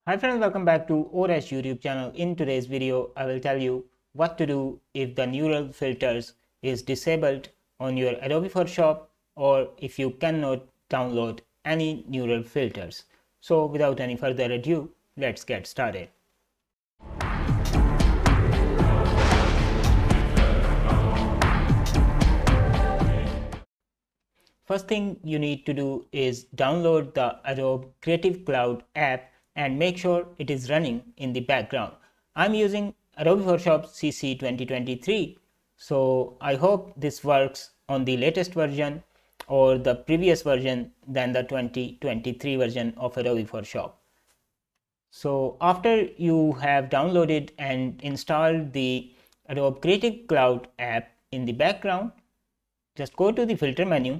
Hi friends, welcome back to ORAS YouTube channel. In today's video, I will tell you what to do if the neural filters is disabled on your Adobe Photoshop or if you cannot download any neural filters. So without any further ado, let's get started. First thing you need to do is download the Adobe Creative Cloud app and make sure it is running in the background. I'm using Adobe Photoshop CC 2023, so I hope this works on the latest version or the previous version than the 2023 version of Adobe Photoshop. So after you have downloaded and installed the Adobe Creative Cloud app in the background, just go to the filter menu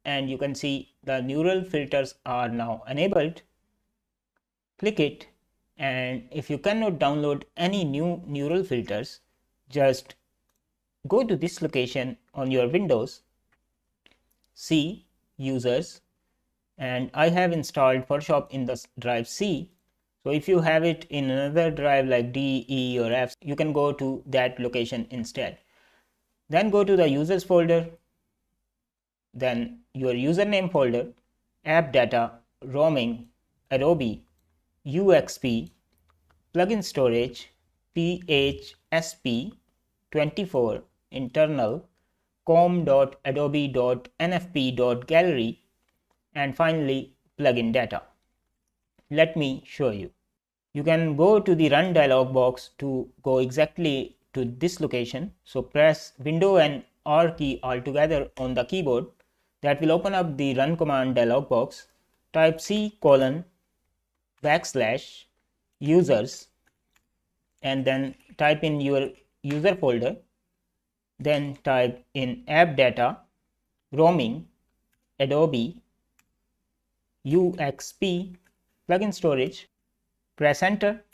and you can see the neural filters are now enabled. Click it, and if you cannot download any new neural filters, just go to this location on your Windows, C, Users, and I have installed Photoshop in the drive C. So if you have it in another drive like D, E or F, you can go to that location instead. Then go to the Users folder, then your username folder, app data, roaming, Adobe, UXP, plugin storage, PHSP24, internal, com.adobe.nfp.gallery, and finally plugin data. Let me show you. You can go to the run dialog box to go exactly to this location. So press Window and R key all together on the keyboard. That will open up the run command dialog box. Type C:\users and then type in your user folder. Then type in app data, roaming, Adobe, UXP, plugin storage. Press enter.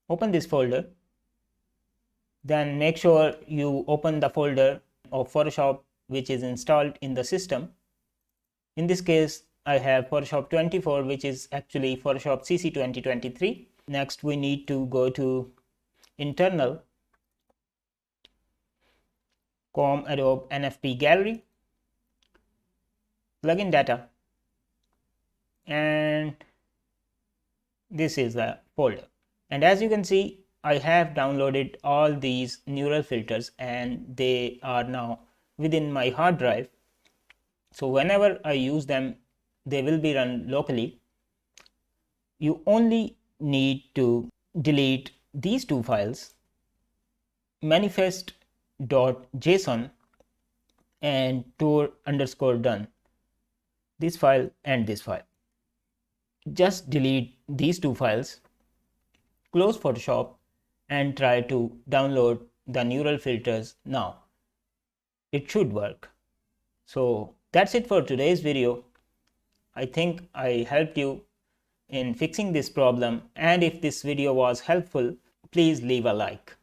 Open this folder. Then make sure you open the folder of Photoshop which is installed in the system. In this case, I have Photoshop 24, which is actually Photoshop CC 2023. Next, we need to go to internal, com Adobe NFP Gallery, plugin data, and this is the folder. And as you can see, I have downloaded all these neural filters and they are now within my hard drive. So whenever I use them, they will be run locally. You only need to delete these two files, manifest.json and tour_done, this file and this file. Just delete these two files, close Photoshop, and try to download the neural filters now. It should work. So that's it for today's video. I think I helped you in fixing this problem, and if this video was helpful, please leave a like.